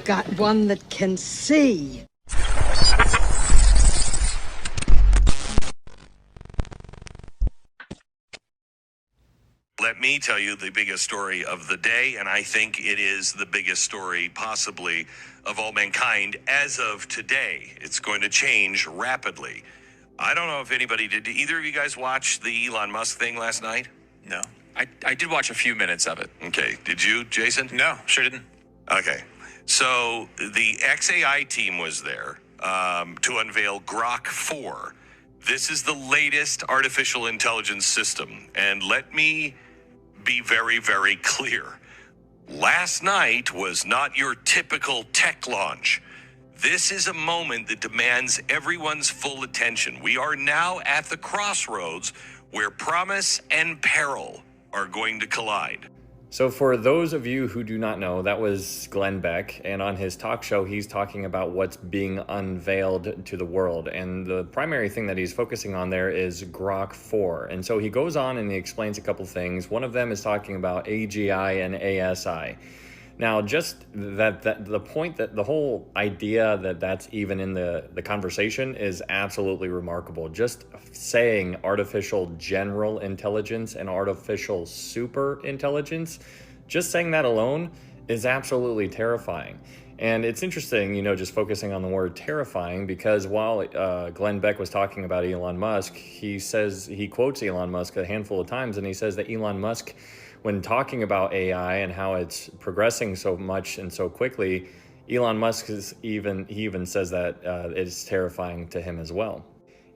got one that can see. Let me tell you the biggest story of the day, and I think it is the biggest story possibly of all mankind as of today. It's going to change rapidly. I don't know if anybody did either of you guys watch the Elon Musk thing last night? No. I did watch a few minutes of it. Okay. Did you, Jason? No, sure didn't. Okay. So the XAI team was there to unveil Grock 4. This is the latest artificial intelligence system. And let me be very, very clear. Last night was not your typical tech launch. This is a moment that demands everyone's full attention. We are now at the crossroads where promise and peril are going to collide. So for those of you who do not know, that was Glenn Beck, and on his talk show, he's talking about what's being unveiled to the world. And the primary thing that he's focusing on there is Grock 4. And so he goes on and he explains a couple things. One of them is talking about AGI and ASI. Now, just that the point that the whole idea that that's even in the conversation is absolutely remarkable. Just saying artificial general intelligence and artificial super intelligence, just saying that alone is absolutely terrifying. And it's interesting, you know, just focusing on the word terrifying, because while Glenn Beck was talking about Elon Musk, he quotes Elon Musk a handful of times, and he says that Elon Musk, when talking about AI and how it's progressing so much and so quickly, Elon Musk even says that it's terrifying to him as well.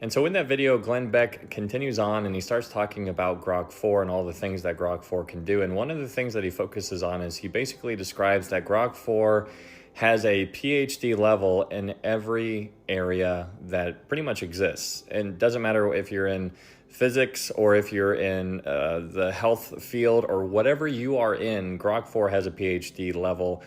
And so in that video, Glenn Beck continues on and he starts talking about Grock 4 and all the things that Grock 4 can do. And one of the things that he focuses on is he basically describes that Grock 4 has a PhD level in every area that pretty much exists. And it doesn't matter if you're in physics or if you're in the health field or whatever you are in, Grock 4 has a PhD level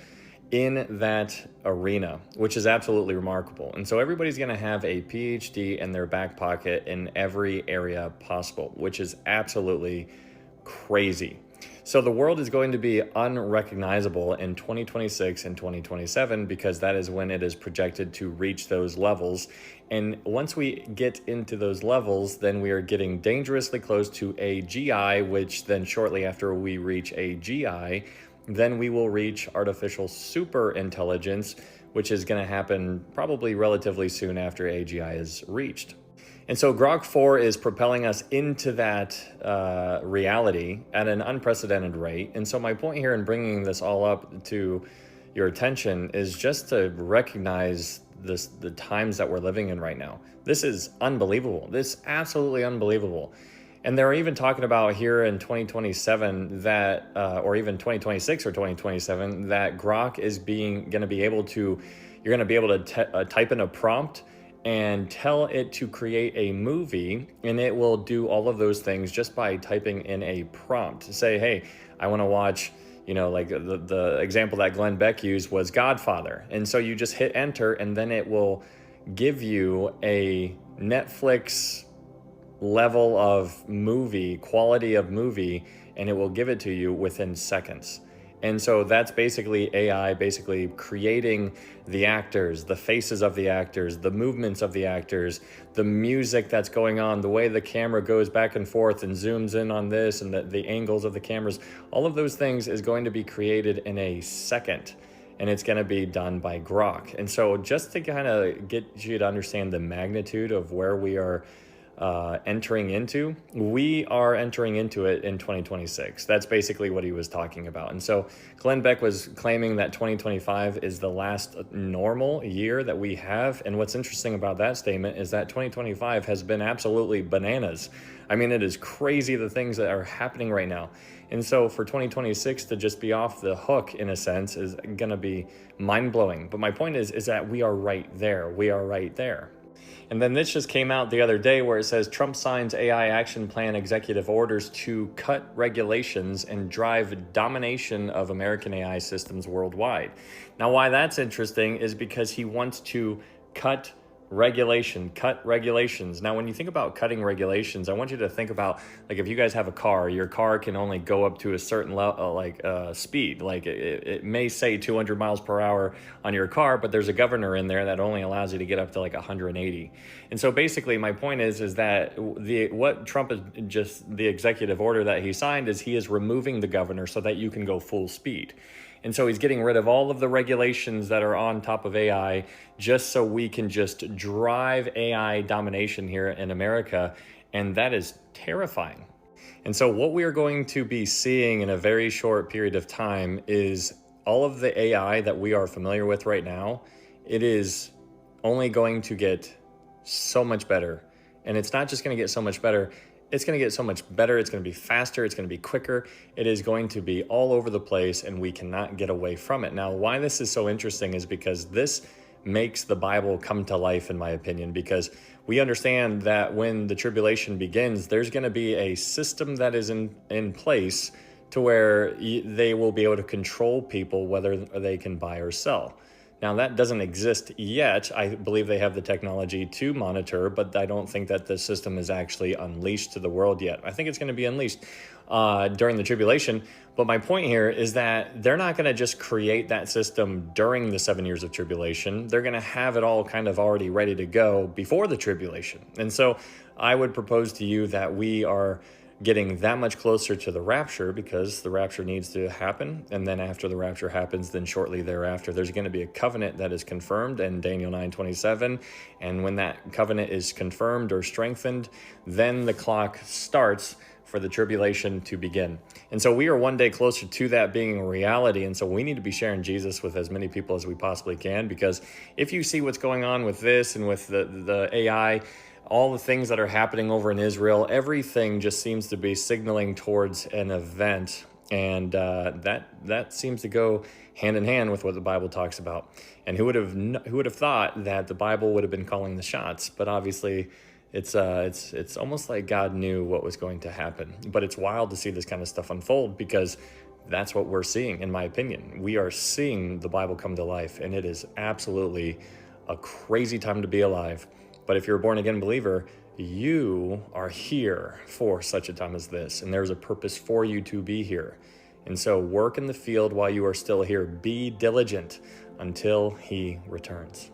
in that arena, which is absolutely remarkable. And so everybody's going to have a PhD in their back pocket in every area possible, which is absolutely crazy. So the world is going to be unrecognizable in 2026 and 2027 because that is when it is projected to reach those levels. And once we get into those levels, then we are getting dangerously close to AGI, which then shortly after we reach AGI, then we will reach artificial super intelligence, which is going to happen probably relatively soon after AGI is reached. And so Grock 4 is propelling us into that reality at an unprecedented rate. And so my point here in bringing this all up to your attention is just to recognize the times that we're living in right now. This is unbelievable. This is absolutely unbelievable. And they're even talking about here in 2027 that, or even 2026 or 2027, that Grock is you're going to be able to type in a prompt and tell it to create a movie, and it will do all of those things just by typing in a prompt. Say, hey, I want to watch, you know, like the example that Glenn Beck used was Godfather. And so you just hit enter, and then it will give you a Netflix level of movie, quality of movie, and it will give it to you within seconds. And so that's basically AI basically creating the actors, the faces of the actors, the movements of the actors, the music that's going on, the way the camera goes back and forth and zooms in on this and the angles of the cameras. All of those things is going to be created in a second, and it's going to be done by Grock. And so just to kind of get you to understand the magnitude of where we are entering into, we are entering into it in 2026. That's basically what he was talking about. And so Glenn Beck was claiming that 2025 is the last normal year that we have. And what's interesting about that statement is that 2025 has been absolutely bananas. I mean, it is crazy the things that are happening right now. And so for 2026 to just be off the hook, in a sense, is going to be mind-blowing. But my point is that we are right there. We are right there. And then this just came out the other day where it says Trump signs AI action plan executive orders to cut regulations and drive domination of American AI systems worldwide. Now, why that's interesting is because he wants to cut regulation, cut regulations. Now, when you think about cutting regulations, I want you to think about, like, if you guys have a car, your car can only go up to a certain level, speed. Like it may say 200 miles per hour on your car, but there's a governor in there that only allows you to get up to like 180. And so basically my point is that what Trump is just, the executive order that he signed is he is removing the governor so that you can go full speed. And so he's getting rid of all of the regulations that are on top of AI just so we can just drive AI domination here in America. And that is terrifying. And so what we are going to be seeing in a very short period of time is all of the AI that we are familiar with right now. It is only going to get so much better. And it's not just going to get so much better. It's going to get so much better. It's going to be faster. It's going to be quicker. It is going to be all over the place, and we cannot get away from it. Now, why this is so interesting is because this makes the Bible come to life, in my opinion, because we understand that when the tribulation begins, there's going to be a system that is in place to where they will be able to control people, whether they can buy or sell. Now, that doesn't exist yet. I believe they have the technology to monitor, but I don't think that the system is actually unleashed to the world yet. I think it's going to be unleashed during the tribulation. But my point here is that they're not going to just create that system during the 7 years of tribulation. They're going to have it all kind of already ready to go before the tribulation. And so I would propose to you that we are getting that much closer to the rapture, because the rapture needs to happen. And then after the rapture happens, then shortly thereafter, there's going to be a covenant that is confirmed in Daniel 9:27. And when that covenant is confirmed or strengthened, then the clock starts for the tribulation to begin. And so we are one day closer to that being a reality. And so we need to be sharing Jesus with as many people as we possibly can, because if you see what's going on with this and with the AI, all the things that are happening over in Israel, everything just seems to be signaling towards an event. And that seems to go hand in hand with what the Bible talks about. And who would have thought that the Bible would have been calling the shots? But obviously, it's almost like God knew what was going to happen. But it's wild to see this kind of stuff unfold, because that's what we're seeing, in my opinion. We are seeing the Bible come to life, and it is absolutely a crazy time to be alive. But if you're a born-again believer, you are here for such a time as this, and there's a purpose for you to be here. And so work in the field while you are still here. Be diligent until he returns.